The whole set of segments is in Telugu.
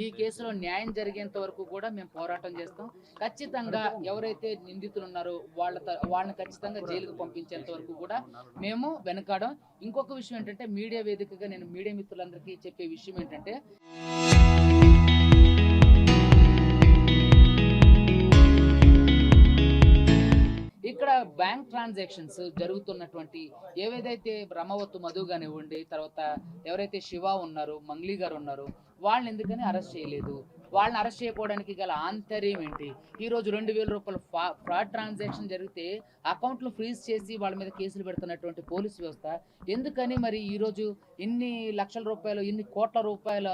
ఈ కేసులో న్యాయం జరిగేంత వరకు కూడా మేము పోరాటం చేస్తాం. ఖచ్చితంగా ఎవరైతే నిందితులు ఉన్నారో వాళ్ళని ఖచ్చితంగా జైలుకు పంపించేంత వరకు కూడా మేము వెనకాడం. ఇంకొక విషయం ఏంటంటే మీడియా వేదికగా నేను మీడియా మిత్రులందరికీ చెప్పే విషయం ఏంటంటే ఇక్కడ బ్యాంక్ ట్రాన్సాక్షన్స్ జరుగుతున్నటువంటి ఏవేదైతే బ్రహ్మవత్తు మధు కానివ్వండి, తర్వాత ఎవరైతే శివ ఉన్నారో, మంగ్లీ గారు ఉన్నారో, వాళ్ళని ఎందుకని అరెస్ట్ చేయలేదు? వాళ్ళని అరెస్ట్ చేయకపోవడానికి గల ఆంతర్యం ఏంటి? ఈరోజు 2,000 రూపాయల ఫ్రాడ్ ట్రాన్సాక్షన్ జరిగితే అకౌంట్లు ఫ్రీజ్ చేసి వాళ్ళ మీద కేసులు పెడుతున్నటువంటి పోలీసు వ్యవస్థ ఎందుకని మరి ఈరోజు ఇన్ని లక్షల రూపాయలు, ఇన్ని కోట్ల రూపాయల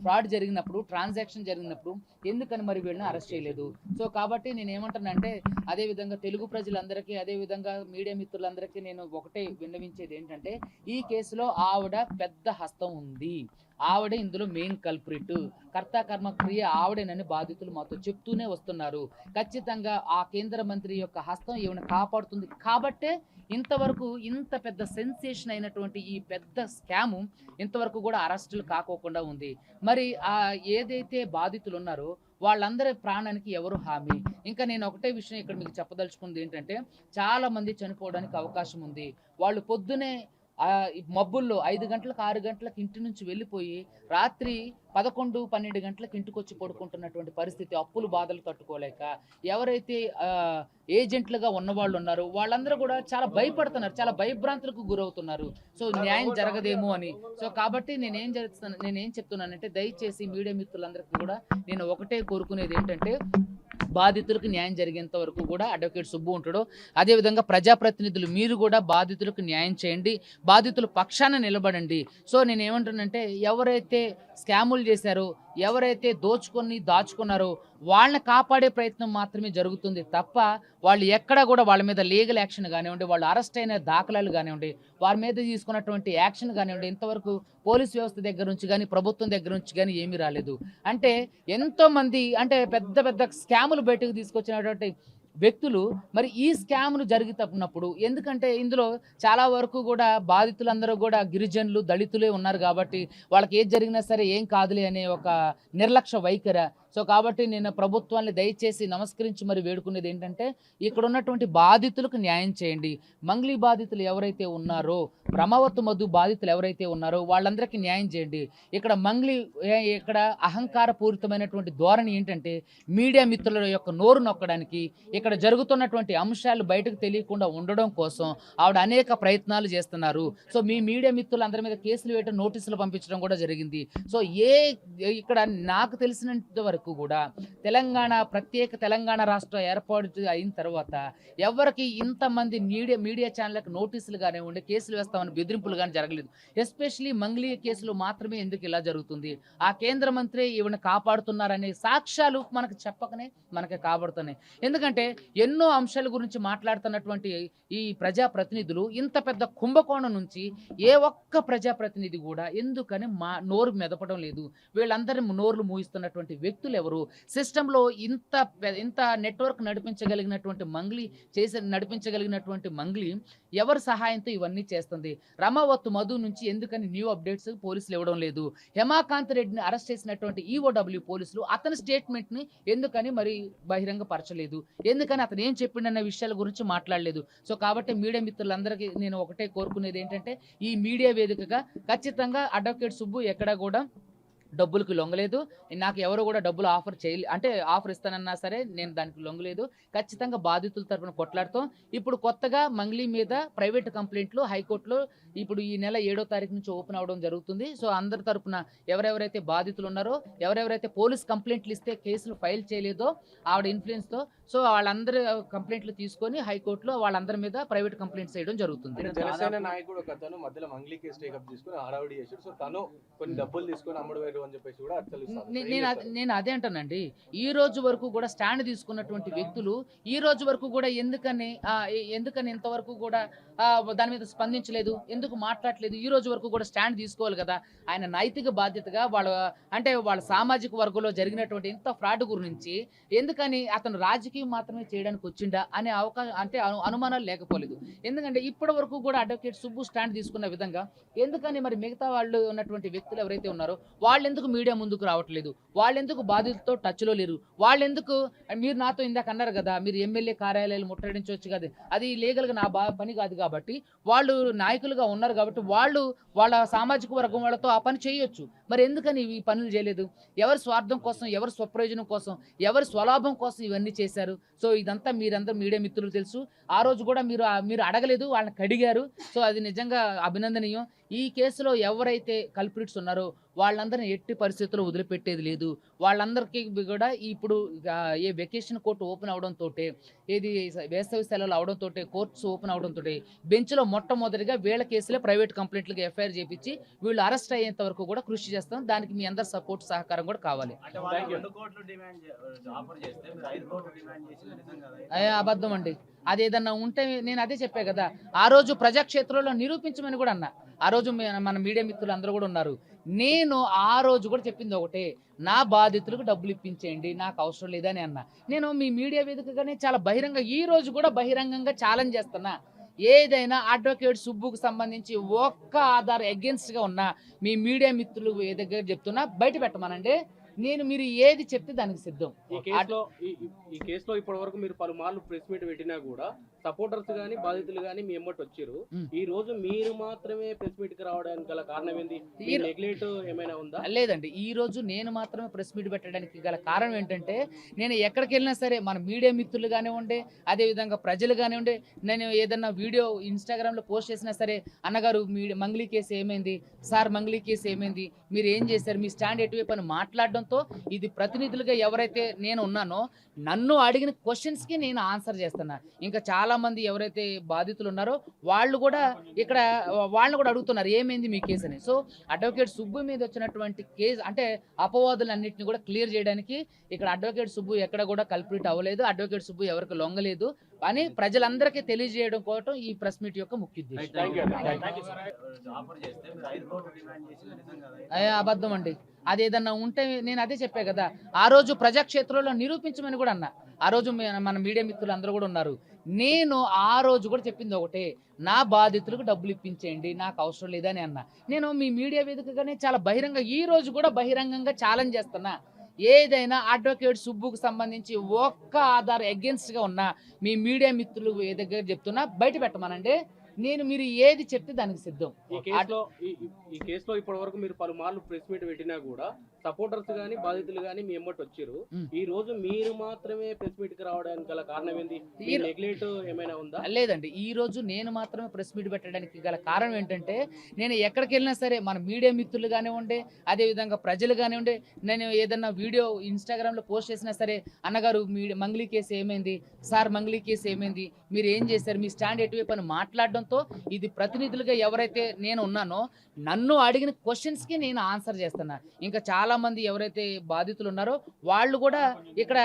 ఫ్రాడ్ జరిగినప్పుడు, ట్రాన్సాక్షన్ జరిగినప్పుడు ఎందుకని మరి వీళ్ళని అరెస్ట్ చేయలేదు? సో కాబట్టి నేను ఏమంటానంటే, అదేవిధంగా తెలుగు ప్రజలందరికీ, అదేవిధంగా మీడియా మిత్రులందరికీ నేను ఒకటే విన్నవించేది ఏంటంటే, ఈ కేసులో ఆవిడ పెద్ద హస్తం ఉంది. ఆవిడే ఇందులో మెయిన్ కల్ప్రిట్, కర్త కర్మ క్రియ ఆవిడేనని బాధితులు మాతో చెప్తూనే వస్తున్నారు. ఖచ్చితంగా ఆ కేంద్ర మంత్రి యొక్క హస్తం ఈవిడ కాపాడుతుంది కాబట్టే ఇంతవరకు ఇంత పెద్ద సెన్సేషన్ అయినటువంటి ఈ పెద్ద స్కాము ఇంతవరకు కూడా అరెస్టులు కాకోకుండా ఉంది. మరి ఏదైతే బాధితులు ఉన్నారో వాళ్ళందరి ప్రాణానికి ఎవరు హామీ? ఇంకా నేను ఒకటే విషయం ఇక్కడ మీకు చెప్పదలుచుకుంది ఏంటంటే, చాలా మంది చనిపోవడానికి అవకాశం ఉంది. వాళ్ళు పొద్దునే మబ్బుల్లో 5 గంటలకు 6 గంటలకు ఇంటి నుంచి వెళ్ళిపోయి రాత్రి 11, 12 గంటలకు ఇంటికి వచ్చి పడుకుంటున్నటువంటి పరిస్థితి, అప్పులు బాధలు తట్టుకోలేక ఎవరైతే ఏజెంట్లుగా ఉన్నవాళ్ళు ఉన్నారో వాళ్ళందరూ కూడా చాలా భయపడుతున్నారు, చాలా భయభ్రాంతులకు గురవుతున్నారు. సో న్యాయం జరగదేమో అని. సో కాబట్టి నేనేం చెప్తున్నానంటే, దయచేసి మీడియా మిత్రులందరికీ కూడా నేను ఒకటే కోరుకునేది ఏంటంటే, బాధితులకు న్యాయం జరిగేంత వరకు కూడా అడ్వకేట్ సుబ్బు ఉంటాడు. అదేవిధంగా ప్రజాప్రతినిధులు మీరు కూడా బాధితులకు న్యాయం చేయండి, బాధితుల పక్షాన నిలబడండి. సో నేను ఏమంటానంటే, ఎవరైతే స్కాములు చేశారో, ఎవరైతే దాచుకున్నారో వాళ్ళని కాపాడే ప్రయత్నం మాత్రమే జరుగుతుంది తప్ప, వాళ్ళు ఎక్కడ కూడా వాళ్ళ మీద లీగల్ యాక్షన్ కానివ్వండి, వాళ్ళు అరెస్ట్ అయిన దాఖలాలు కానివ్వండి, వారి మీద తీసుకున్నటువంటి యాక్షన్ కానివ్వండి, ఇంతవరకు పోలీస్ వ్యవస్థ దగ్గర నుంచి కానీ, ప్రభుత్వం దగ్గర నుంచి కానీ ఏమీ రాలేదు. అంటే ఎంతోమంది అంటే పెద్ద పెద్ద స్కాములు బయటకు తీసుకొచ్చినటువంటి వ్యక్తులు మరి ఈ స్కామ్ను జరుగుతున్నప్పుడు, ఎందుకంటే ఇందులో చాలా వరకు కూడా బాధితులందరూ కూడా గిరిజనులు, దళితులే ఉన్నారు కాబట్టి వాళ్ళకి ఏది జరిగినా సరే ఏం కాదులే అనే ఒక నిర్లక్ష్య వైఖరి. సో కాబట్టి నేను ప్రభుత్వాన్ని దయచేసి నమస్కరించి మరి వేడుకునేది ఏంటంటే, ఇక్కడ ఉన్నటువంటి బాధితులకు న్యాయం చేయండి. మంగ్లీ బాధితులు ఎవరైతే ఉన్నారో, బ్రహ్మవత్తు మధు బాధితులు ఎవరైతే ఉన్నారో వాళ్ళందరికీ న్యాయం చేయండి. ఇక్కడ అహంకారపూరితమైనటువంటి ధోరణి ఏంటంటే, మీడియా మిత్రుల యొక్క నోరు నొక్కడానికి, ఇక్కడ జరుగుతున్నటువంటి అంశాలు బయటకు తెలియకుండా ఉండడం కోసం ఆవిడ అనేక ప్రయత్నాలు చేస్తున్నారు. సో మీ మీడియా మిత్రులు అందరి మీద కేసులు వేయడం, నోటీసులు పంపించడం కూడా జరిగింది. సో ఇక్కడ నాకు తెలిసినంత వరకు కూడా ప్రత్యేక తెలంగాణ రాష్ట్ర ఏర్పాటు అయిన తర్వాత ఎవరికి ఇంతమంది మీడియా ఛానళ్ళకి నోటీసులు కానివ్వండి, కేసులు వేస్తామని బెదిరింపులు కానీ జరగలేదు. ఎస్పెషలీ మంగ్లీ కేసులు మాత్రమే ఎందుకు ఇలా జరుగుతుంది? ఆ కేంద్ర మంత్రి ఈవిని కాపాడుతున్నారనే సాక్ష్యాలు మనకు చెప్పకనే మనకి కాబడుతున్నాయి. ఎందుకంటే ఎన్నో అంశాల గురించి మాట్లాడుతున్నటువంటి ఈ ప్రజాప్రతినిధులు ఇంత పెద్ద కుంభకోణం నుంచి ఏ ఒక్క ప్రజాప్రతినిధి కూడా ఎందుకని నోరు మెదపడం లేదు? వీళ్ళందరినీ నోర్లు మూయిస్తున్నటువంటి వ్యక్తులు ఎవరు? సిస్టంలో ఇంత నెట్వర్క్ నడిపించగలిగినటువంటి మంగ్లీ ఎవరి సహాయంతో ఇవన్నీ చేస్తుంది? రమావత్తు మధు నుంచి ఎందుకని న్యూ అప్డేట్స్ పోలీసులు ఇవ్వడం లేదు? హేమాకాంత్ రెడ్డిని అరెస్ట్ చేసినటువంటి ఈఓడబ్ల్యూ పోలీసులు అతని స్టేట్మెంట్ని ఎందుకని మరి బహిరంగ పరచలేదు? ఎందుకని అతను ఏం చెప్పిండన్న విషయాల గురించి మాట్లాడలేదు? సో కాబట్టి మీడియా మిత్రులందరికీ నేను ఒకటే కోరుకునేది ఏంటంటే, ఈ మీడియా వేదికగా ఖచ్చితంగా అడ్వకేట్ సుబ్బు ఎక్కడా కూడా డబ్బులకు లొంగలేదు. నాకు ఎవరు కూడా డబ్బులు ఆఫర్ ఇస్తానన్నా సరే నేను దానికి లొంగలేదు. ఖచ్చితంగా బాధితుల తరపున కొట్లాడుతాం. ఇప్పుడు కొత్తగా మంగ్లీ మీద ప్రైవేట్ కంప్లైంట్లు హైకోర్టులో ఇప్పుడు ఈ నెల 7వ తారీఖు నుంచి ఓపెన్ అవడం జరుగుతుంది. సో అందరి తరపున ఎవరెవరైతే బాధితులు ఉన్నారో, ఎవరెవరైతే పోలీస్ కంప్లైంట్లు ఇస్తే కేసులు ఫైల్ చేయలేదో ఆవిడ ఇన్ఫ్లుయెన్స్తో, సో వాళ్ళందరూ కంప్లైంట్లు తీసుకొని హైకోర్టులో వాళ్ళందరి మీద ప్రైవేట్ కంప్లైంట్స్ చేయడం జరుగుతుంది. జనసేన నాయకుడు ఒకతను మధ్యలో మంగ్లీ కేసు టేకప్ తీసుకొని హడావిడి చేశాడు. సో తను కొన్ని డబ్బులు తీసుకొని అమ్ముడు అని చెప్పేసి కూడా నేను అదే అంటానండి. ఈ రోజు వరకు కూడా స్టాండ్ తీసుకున్నటువంటి వ్యక్తులు ఈ రోజు వరకు కూడా ఎందుకని ఇంతవరకు కూడా దాని మీద స్పందించలేదు, ఎందుకు మాట్లాడలేదు? ఈ రోజు వరకు కూడా స్టాండ్ తీసుకోవాలి కదా. ఆయన నైతిక బాధ్యతగా వాళ్ళ సామాజిక వర్గంలో జరిగినటువంటి ఇంత ఫ్రాడ్ గురించి ఎందుకని అతను రాజకీయం మాత్రమే చేయడానికి వచ్చిండా అనే అనుమానాలు లేకపోలేదు. ఎందుకంటే ఇప్పటి వరకు కూడా అడ్వకేట్ సుబ్బు స్టాండ్ తీసుకున్న విధంగా ఎందుకని మరి మిగతా వాళ్ళు ఉన్నటువంటి వ్యక్తులు ఎవరైతే ఉన్నారో వాళ్ళు వాళ్ళెందుకు మీడియా ముందుకు రావట్లేదు, వాళ్ళెందుకు బాధితులతో టచ్లో లేరు, వాళ్ళెందుకు మీరు నాతో ఇందాక అన్నారు కదా మీరు ఎమ్మెల్యే కార్యాలయాలు ముట్టడించవచ్చు కదా, అది లీగల్గా నా పని కాదు కాబట్టి వాళ్ళు నాయకులుగా ఉన్నారు కాబట్టి వాళ్ళు వాళ్ళ సామాజిక వర్గం వాళ్ళతో ఆ పని చేయొచ్చు. మరి ఎందుకని ఈ పనులు చేయలేదు? ఎవరి స్వార్థం కోసం, ఎవరి స్వప్రయోజనం కోసం, ఎవరి స్వలాభం కోసం ఇవన్నీ చేశారు. సో ఇదంతా మీరందరూ మీడియా మిత్రులు తెలుసు. ఆ రోజు కూడా మీరు అడగలేదు, వాళ్ళని కడిగారు. సో అది నిజంగా అభినందనీయం. ఈ కేసులో ఎవరైతే కల్ప్రిట్స్ ఉన్నారో వాళ్ళందరినీ ఎట్టి పరిస్థితుల్లో వదిలిపెట్టేది లేదు. వాళ్ళందరికీ కూడా ఇప్పుడు ఏ వెకేషన్ కోర్టు ఓపెన్ అవడంతో, ఏది వేసవి సెలవులు అవడంతో, కోర్ట్స్ ఓపెన్ అవడంతో బెంచ్లో మొట్టమొదటిగా వీళ్ళ కేసులే ప్రైవేట్ కంప్లైంట్లకు ఎఫ్ఐఆర్ చేపించి వీళ్ళు అరెస్ట్ అయ్యేంత వరకు కూడా కృషి చేస్తాం. దానికి మీ అందరి సపోర్ట్ సహకారం కూడా కావాలి. అబద్ధం అండి. అదేదన్నా ఉంటే నేను అదే చెప్పా కదా, ఆ రోజు ప్రజాక్షేత్రంలో నిరూపించమని కూడా అన్నా. ఆ రోజు మన మీడియా మిత్రులు అందరూ కూడా ఉన్నారు. నేను ఆ రోజు కూడా చెప్పింది ఒకటే, నా బాధితులకు డబ్బులు ఇప్పించేయండి, నాకు అవసరం లేదని అన్నా. నేను మీ మీడియా వేదికగానే చాలా ఈ రోజు కూడా బహిరంగంగా ఛాలెంజ్ చేస్తున్నా. ఏదైనా అడ్వకేట్ సుబ్బుకు సంబంధించి ఒక్క ఆధార్ అగేన్స్ట్గా ఉన్నా మీ మీడియా మిత్రులు దగ్గర చెప్తున్నా బయట పెట్టమనండి. మీరు ఏది చెప్తే దానికి సిద్ధం. ఈ కేసులో ఇప్పటి వరకు మీరు పలుమార్లు ప్రెస్ మీట్ పెట్టినా కూడా సపోర్టర్స్ గానీ బాధితులు గానీ మీ ఎమ్మటి వచ్చారు. ఈ రోజు మీరు మాత్రమే ప్రెస్ మీట్ కి రావడానికి గల కారణం ఏంది? నెగ్లెక్ట్ ఏమైనా ఉందా? లేదండి, ఈ రోజు నేను మాత్రమే ప్రెస్ మీట్ పెట్టడానికి గల కారణం ఏంటంటే, నేను ఎక్కడికి వెళ్ళినా సరే మన మీడియా మిత్రులు కానివ్వండి, అదేవిధంగా ప్రజలు కానివ్వండి, నేను ఏదన్నా వీడియో ఇన్స్టాగ్రామ్లో పోస్ట్ చేసినా సరే, అన్నగారు మంగ్లీ కేసు ఏమైంది సార్, మంగ్లీ కేసు ఏమైంది, మీరు ఏం చేశారు, మీ స్టాండ్ ఎటువైపు అని మాట్లాడడంతో ఇది ప్రతినిధులుగా ఎవరైతే నేను ఉన్నానో నన్ను అడిగిన క్వశ్చన్స్కి నేను ఆన్సర్ చేస్తున్నా. ఇంకా చాలామంది ఎవరైతే బాధితులు ఉన్నారో వాళ్ళు కూడా ఇక్కడ వాళ్ళని కూడా అడుగుతున్నారు ఏమైంది మీ కేసు అని. సో అడ్వకేట్ సుబ్బు మీద వచ్చినటువంటి కేసు అంటే అపవాదులన్నింటినీ కూడా క్లియర్ చేయడానికి ఇక్కడ అడ్వకేట్ సుబ్బు ఎక్కడ కూడా కల్ప్రిట్ అవ్వలేదు, అడ్వకేట్ సుబ్బు ఎవరికి లొంగలేదు అని ప్రజలందరికీ తెలియజేయడం కోసం ఈ ప్రెస్ మీట్ యొక్క ముఖ్య ఉద్దేశం. అబద్ధం అండి. అదేదన్నా ఉంటే నేను అదే చెప్పా కదా, ఆ రోజు ప్రజాక్షేత్రంలో నిరూపించమని కూడా అన్నా. ఆ రోజు మన మీడియా మిత్రులు అందరూ కూడా ఉన్నారు. నేను ఆ రోజు కూడా చెప్పింది ఒకటే, నా బాధితులకు డబ్బులు ఇప్పించేయండి, నాకు అవసరం లేదని అన్నా. నేను మీ మీడియా వేదికగానే చాలా ఈ రోజు కూడా బహిరంగంగా ఛాలెంజ్ చేస్తున్నా. ఏదైనా అడ్వకేట్ సుబ్బుకు సంబంధించి ఒక్క ఆధార్ అగేన్స్ట్గా ఉన్నా మీ మీడియా మిత్రులు దగ్గర చెప్తున్నా బయట పెట్టమనండి. మీరు ఏది చెప్తే దానికి సిద్ధం. ఈ కేసులో ఇప్పటి వరకు మీరు పలుమార్లు ప్రెస్ మీట్ పెట్టినా కూడా సపోర్టర్స్ గానీ బాధితులు గానీ మీ ఎమ్మటి వచ్చారు. ఈ రోజు మీరు మాత్రమే ప్రెస్ మీట్ కి రావడానికి గల కారణం ఏంది? నెగ్లెక్ట్ ఏమైనా ఉందా? లేదండి, ఈ రోజు నేను మాత్రమే ప్రెస్ మీట్ పెట్టడానికి గల కారణం ఏంటంటే, నేను ఎక్కడికి వెళ్ళినా సరే మన మీడియా మిత్రులు కానివ్వండి, అదేవిధంగా ప్రజలు కానివ్వండి, నేను ఏదన్నా వీడియో ఇన్స్టాగ్రామ్లో పోస్ట్ చేసినా సరే, అన్నగారు మంగ్లీ కేసు ఏమైంది సార్, మంగ్లీ కేసు ఏమైంది, మీరు ఏం చేశారు, మీ స్టాండ్ ఎటువైపు అని మాట్లాడడంతో ఇది ప్రతినిధులుగా ఎవరైతే నేను ఉన్నానో నన్ను అడిగిన క్వశ్చన్స్కి నేను ఆన్సర్ చేస్తున్నా. ఇంకా చాలామంది ఎవరైతే బాధితులు ఉన్నారో వాళ్ళు కూడా ఇక్కడ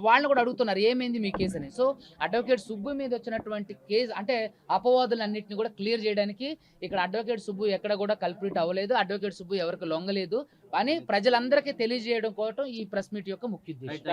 వాళ్ళని కూడా అడుగుతున్నారు ఏమైంది మీ కేసు అని. సో అడ్వకేట్ సుబ్బు మీద వచ్చినటువంటి కేసు అంటే అపవాదులన్నింటినీ కూడా క్లియర్ చేయడానికి ఇక్కడ అడ్వకేట్ సుబ్బు ఎక్కడ కూడా కల్ప్రిట్ అవ్వలేదు, అడ్వకేట్ సుబ్బు ఎవరికి లొంగలేదు అని ప్రజలందరికీ తెలియజేయడం కోసం ఈ ప్రెస్ మీట్ యొక్క ముఖ్య ఉద్దేశం.